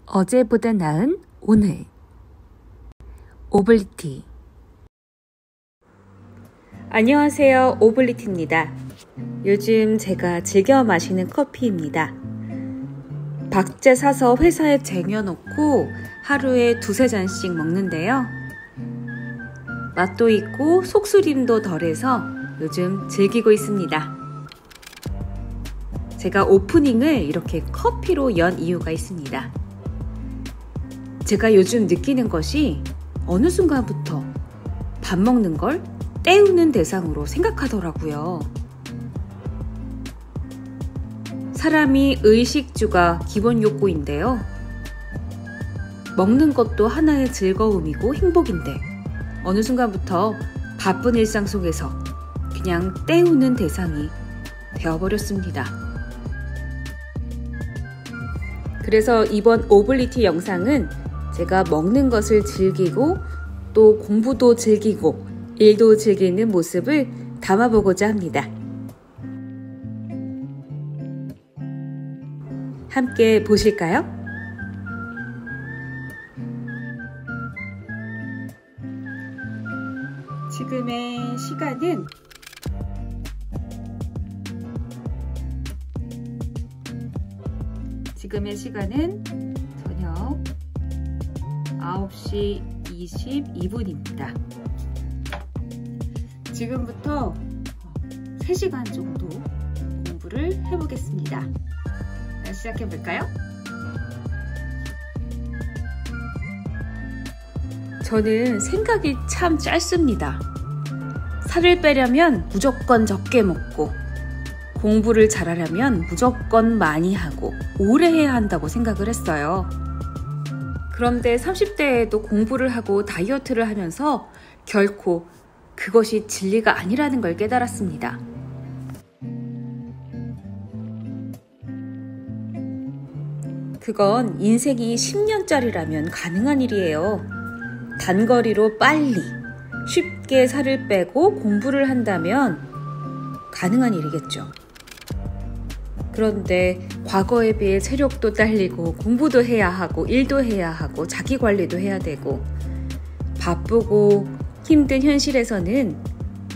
어제보다 나은 오늘. 오블리티. 안녕하세요, 오블리티입니다. 요즘 제가 즐겨 마시는 커피입니다. 박제 사서 회사에 쟁여놓고 하루에 2-3잔씩 먹는데요. 맛도 있고 속쓰림도 덜해서 요즘 즐기고 있습니다. 제가 오프닝을 이렇게 커피로 연 이유가 있습니다. 제가 요즘 느끼는 것이 어느 순간부터 밥 먹는 걸 때우는 대상으로 생각하더라고요. 사람이 의식주가 기본 욕구인데요. 먹는 것도 하나의 즐거움이고 행복인데 어느 순간부터 바쁜 일상 속에서 그냥 때우는 대상이 되어버렸습니다. 그래서 이번 오블리티 영상은 제가 먹는 것을 즐기고 또 공부도 즐기고 일도 즐기는 모습을 담아보고자 합니다. 함께 보실까요? 지금의 시간은 저녁 9시 22분입니다. 지금부터 3시간 정도 공부를 해보겠습니다. 시작해볼까요? 저는 생각이 참 짧습니다. 살을 빼려면 무조건 적게 먹고 공부를 잘하려면 무조건 많이 하고 오래 해야 한다고 생각을 했어요. 그런데 30대에도 공부를 하고 다이어트를 하면서 결코 그것이 진리가 아니라는 걸 깨달았습니다. 그건 인생이 10년짜리라면 가능한 일이에요. 단거리로 빨리, 쉽게 살을 빼고 공부를 한다면 가능한 일이겠죠. 그런데 과거에 비해 체력도 딸리고 공부도 해야 하고 일도 해야 하고 자기관리도 해야 되고 바쁘고 힘든 현실에서는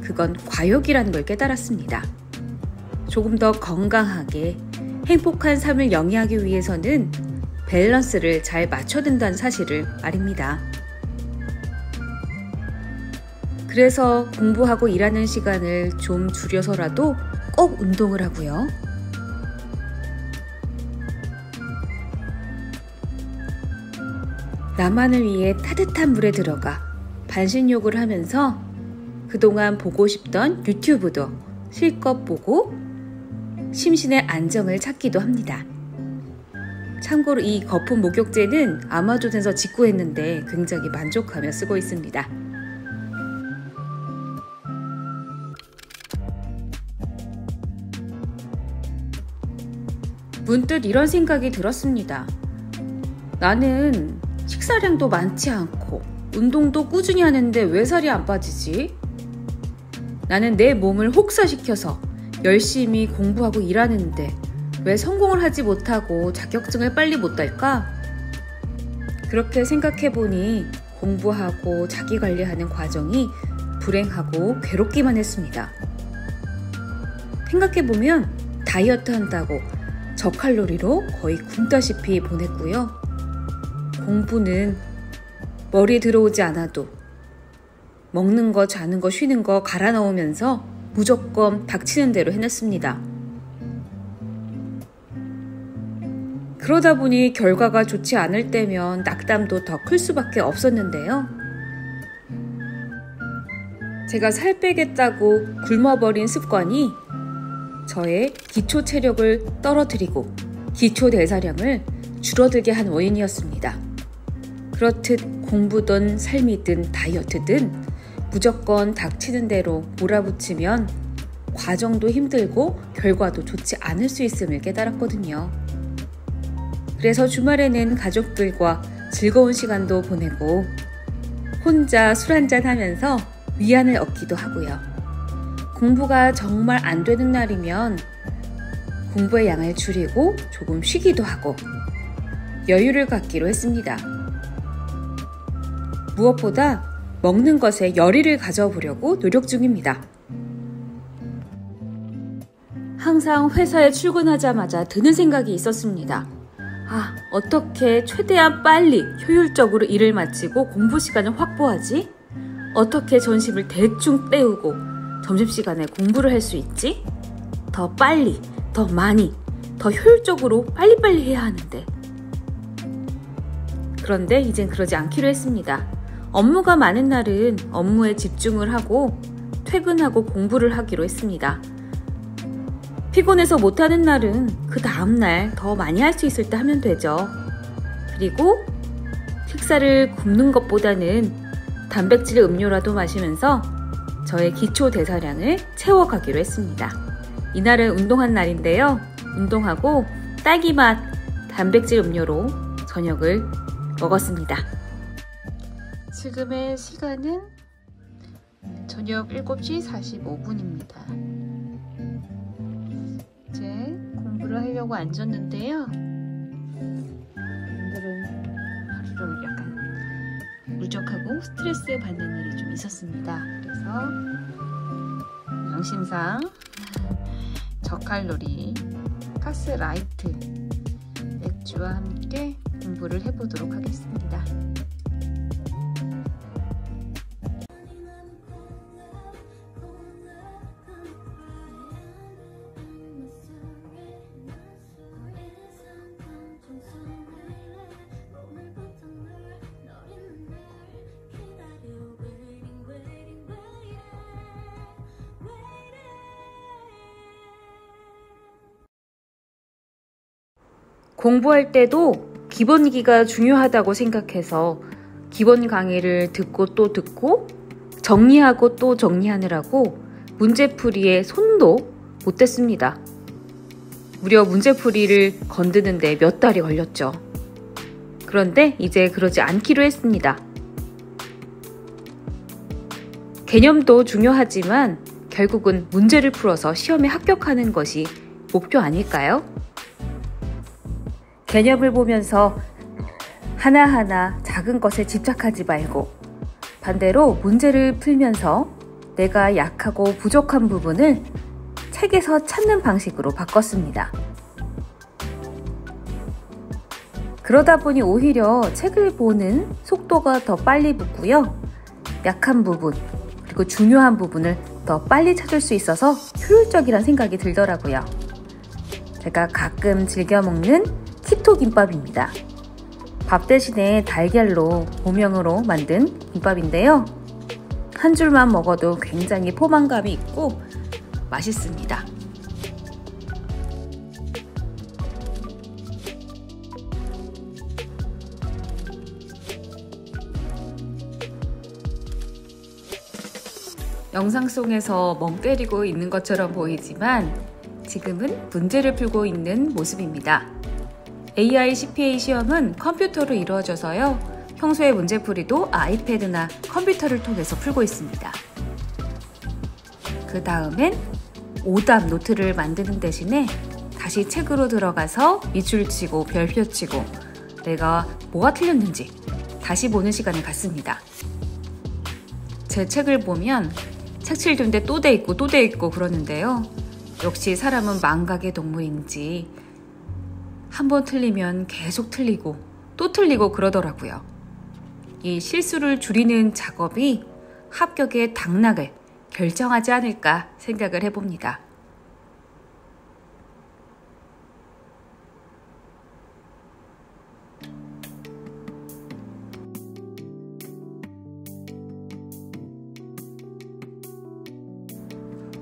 그건 과욕이라는 걸 깨달았습니다. 조금 더 건강하게 행복한 삶을 영위하기 위해서는 밸런스를 잘 맞춰야 된다는 사실을 말입니다. 그래서 공부하고 일하는 시간을 좀 줄여서라도 꼭 운동을 하고요. 나만을 위해 따뜻한 물에 들어가 반신욕을 하면서 그동안 보고 싶던 유튜브도 실컷 보고 심신의 안정을 찾기도 합니다. 참고로 이 거품 목욕제는 아마존에서 직구했는데 굉장히 만족하며 쓰고 있습니다. 문득 이런 생각이 들었습니다. 나는 식사량도 많지 않고 운동도 꾸준히 하는데 왜 살이 안 빠지지? 나는 내 몸을 혹사시켜서 열심히 공부하고 일하는데 왜 성공을 하지 못하고 자격증을 빨리 못 딸까? 그렇게 생각해보니 공부하고 자기관리하는 과정이 불행하고 괴롭기만 했습니다. 생각해보면 다이어트 한다고 저칼로리로 거의 굶다시피 보냈고요. 공부는 머리에 들어오지 않아도 먹는 거, 자는 거, 쉬는 거 갈아 넣으면서 무조건 닥치는 대로 해냈습니다. 그러다 보니 결과가 좋지 않을 때면 낙담도 더 클 수밖에 없었는데요. 제가 살 빼겠다고 굶어버린 습관이 저의 기초 체력을 떨어뜨리고 기초 대사량을 줄어들게 한 원인이었습니다. 그렇듯 공부든 삶이든 다이어트든 무조건 닥치는 대로 몰아붙이면 과정도 힘들고 결과도 좋지 않을 수 있음을 깨달았거든요. 그래서 주말에는 가족들과 즐거운 시간도 보내고 혼자 술 한잔 하면서 위안을 얻기도 하고요. 공부가 정말 안 되는 날이면 공부의 양을 줄이고 조금 쉬기도 하고 여유를 갖기로 했습니다. 무엇보다 먹는 것에 열의를 가져보려고 노력 중입니다. 항상 회사에 출근하자마자 드는 생각이 있었습니다. 어떻게 최대한 빨리 효율적으로 일을 마치고 공부 시간을 확보하지? 어떻게 점심을 대충 때우고 점심시간에 공부를 할 수 있지? 더 빨리, 더 많이, 더 효율적으로 빨리빨리 해야 하는데. 그런데 이젠 그러지 않기로 했습니다. 업무가 많은 날은 업무에 집중을 하고 퇴근하고 공부를 하기로 했습니다. 피곤해서 못하는 날은 그 다음날 더 많이 할 수 있을 때 하면 되죠. 그리고 식사를 굶는 것보다는 단백질 음료라도 마시면서 저의 기초 대사량을 채워가기로 했습니다. 이날은 운동한 날인데요. 운동하고 딸기맛 단백질 음료로 저녁을 먹었습니다. 지금의 시간은 저녁 7시 45분입니다. 이제 공부를 하려고 앉았는데요. 오늘은 하루를 약간 울적하고 스트레스 받는 일이 좀 있었습니다. 그래서 양심상 저칼로리 카스라이트 맥주와 함께 공부를 해보도록 하겠습니다. 공부할 때도 기본기가 중요하다고 생각해서 기본 강의를 듣고 또 듣고 정리하고 또 정리하느라고 문제풀이에 손도 못 댔습니다. 무려 문제풀이를 건드는데 몇 달이 걸렸죠. 그런데 이제 그러지 않기로 했습니다. 개념도 중요하지만 결국은 문제를 풀어서 시험에 합격하는 것이 목표 아닐까요? 개념을 보면서 하나하나 작은 것에 집착하지 말고 반대로 문제를 풀면서 내가 약하고 부족한 부분을 책에서 찾는 방식으로 바꿨습니다. 그러다 보니 오히려 책을 보는 속도가 더 빨리 붙고요. 약한 부분 그리고 중요한 부분을 더 빨리 찾을 수 있어서 효율적이란 생각이 들더라고요. 제가 가끔 즐겨 먹는 키토 김밥입니다. 밥 대신에 달걀로 고명으로 만든 김밥인데요. 한 줄만 먹어도 굉장히 포만감이 있고 맛있습니다. 영상 속에서 멍 때리고 있는 것처럼 보이지만 지금은 문제를 풀고 있는 모습입니다. AI CPA 시험은 컴퓨터로 이루어져서요. 평소에 문제풀이도 아이패드나 컴퓨터를 통해서 풀고 있습니다. 그 다음엔 오답 노트를 만드는 대신에 다시 책으로 들어가서 밑줄치고 별표치고 내가 뭐가 틀렸는지 다시 보는 시간을 갖습니다. 제 책을 보면 색칠된데 또 돼 있고 또 돼 있고 그러는데요. 역시 사람은 망각의 동물인지 한번 틀리면 계속 틀리고 또 틀리고 그러더라고요. 이 실수를 줄이는 작업이 합격의 당락을 결정하지 않을까 생각을 해봅니다.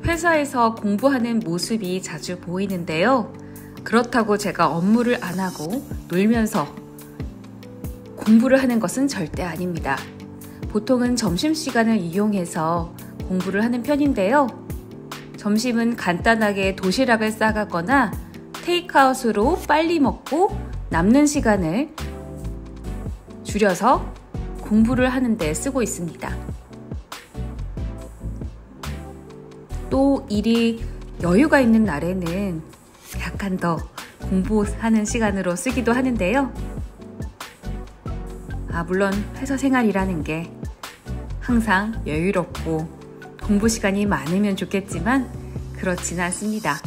회사에서 공부하는 모습이 자주 보이는데요. 그렇다고 제가 업무를 안 하고 놀면서 공부를 하는 것은 절대 아닙니다. 보통은 점심시간을 이용해서 공부를 하는 편인데요. 점심은 간단하게 도시락을 싸가거나 테이크아웃으로 빨리 먹고 남는 시간을 줄여서 공부를 하는 데 쓰고 있습니다. 또 일이 여유가 있는 날에는 약간 더 공부하는 시간으로 쓰기도 하는데요. 물론 회사 생활이라는 게 항상 여유롭고 공부 시간이 많으면 좋겠지만 그렇지는 않습니다.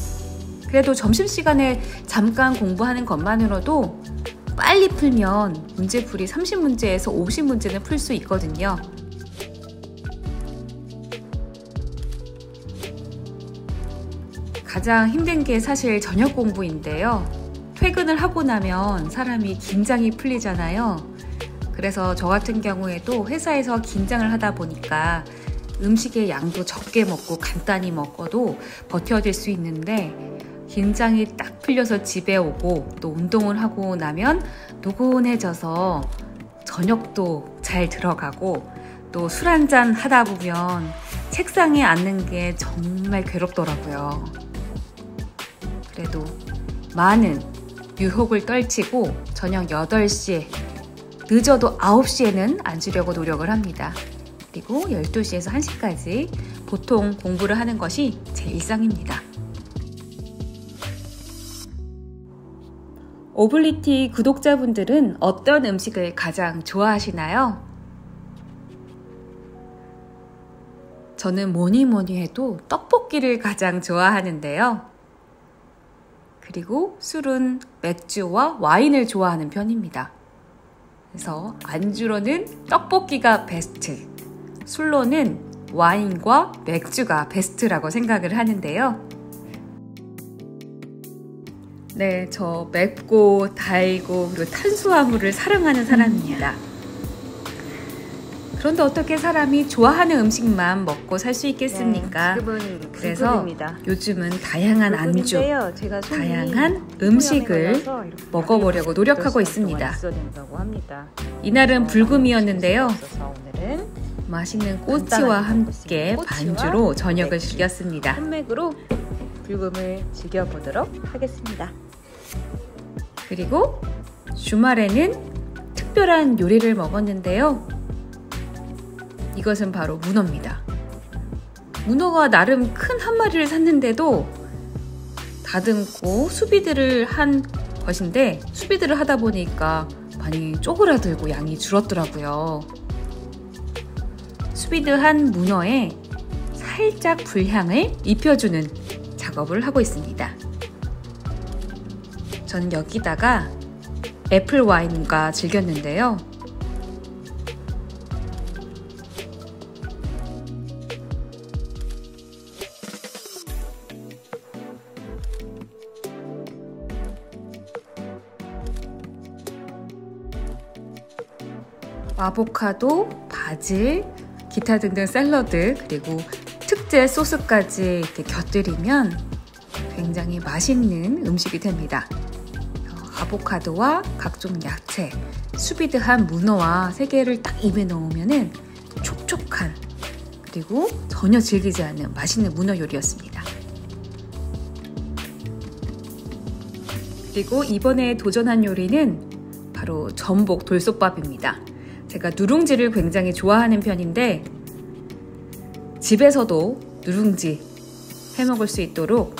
그래도 점심시간에 잠깐 공부하는 것만으로도 빨리 풀면 문제풀이 30문제에서 50문제는 풀 수 있거든요. 가장 힘든 게 사실 저녁 공부인데요. 퇴근을 하고 나면 사람이 긴장이 풀리잖아요. 그래서 저 같은 경우에도 회사에서 긴장을 하다 보니까 음식의 양도 적게 먹고 간단히 먹어도 버텨질 수 있는데 긴장이 딱 풀려서 집에 오고 또 운동을 하고 나면 노곤해져서 저녁도 잘 들어가고 또 술 한잔 하다 보면 책상에 앉는 게 정말 괴롭더라고요. 그래도 많은 유혹을 떨치고 저녁 8시에 늦어도 9시에는 앉으려고 노력을 합니다. 그리고 12시에서 1시까지 보통 공부를 하는 것이 제 일상입니다. 오블리티 구독자분들은 어떤 음식을 가장 좋아하시나요? 저는 뭐니 해도 떡볶이를 가장 좋아하는데요. 그리고 술은 맥주와 와인을 좋아하는 편입니다. 그래서 안주로는 떡볶이가 베스트, 술로는 와인과 맥주가 베스트라고 생각을 하는데요. 네, 저 맵고 달고 그리고 탄수화물을 사랑하는 사람입니다. 그런데 어떻게 사람이 좋아하는 음식만 먹고 살 수 있겠습니까? 네, 그래서 요즘은 다양한 안주, 다양한 음식을 먹어보려고 노력하고 있습니다. 이날은 불금이었는데요. 맛있는 꼬치와 함께 반주로 저녁을 즐겼습니다. 한맥으로 불금을 즐겨보도록 하겠습니다. 그리고 주말에는 특별한 요리를 먹었는데요. 이것은 바로 문어입니다. 문어가 나름 큰 한 마리를 샀는데도 다듬고 수비드를 한 것인데 수비드를 하다 보니까 많이 쪼그라들고 양이 줄었더라고요. 수비드한 문어에 살짝 불향을 입혀주는 작업을 하고 있습니다. 저는 여기다가 애플 와인과 즐겼는데요. 아보카도, 바질, 기타 등등 샐러드 그리고 특제 소스까지 이렇게 곁들이면 굉장히 맛있는 음식이 됩니다. 아보카도와 각종 야채, 수비드한 문어와 3개를 딱 입에 넣으면 촉촉한 그리고 전혀 질기지 않는 맛있는 문어 요리였습니다. 그리고 이번에 도전한 요리는 바로 전복 돌솥밥입니다. 제가 누룽지를 굉장히 좋아하는 편인데 집에서도 누룽지 해먹을 수 있도록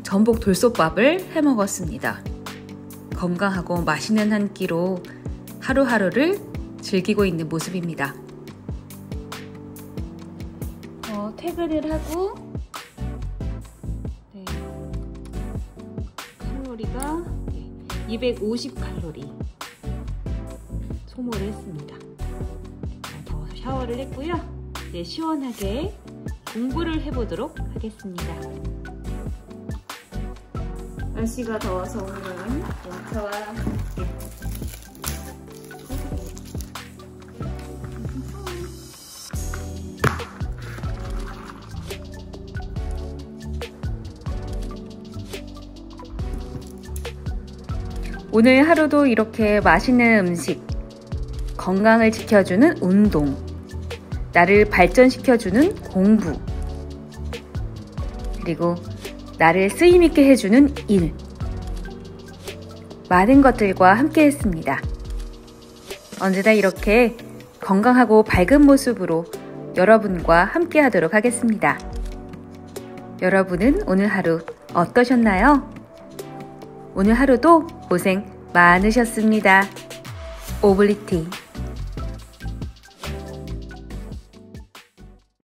전복 돌솥밥을 해먹었습니다. 건강하고 맛있는 한 끼로 하루하루를 즐기고 있는 모습입니다. 퇴근을 하고 칼로리가 250칼로리 소모를 했습니다. 더 샤워를 했고요. 이제 시원하게 공부를 해보도록 하겠습니다. 날씨가 더워서 오늘은 영차와 함께 오늘 하루도 이렇게 맛있는 음식, 건강을 지켜주는 운동, 나를 발전시켜주는 공부, 그리고 나를 쓰임있게 해주는 일, 많은 것들과 함께 했습니다. 언제나 이렇게 건강하고 밝은 모습으로 여러분과 함께 하도록 하겠습니다. 여러분은 오늘 하루 어떠셨나요? 오늘 하루도 고생 많으셨습니다. 오블리티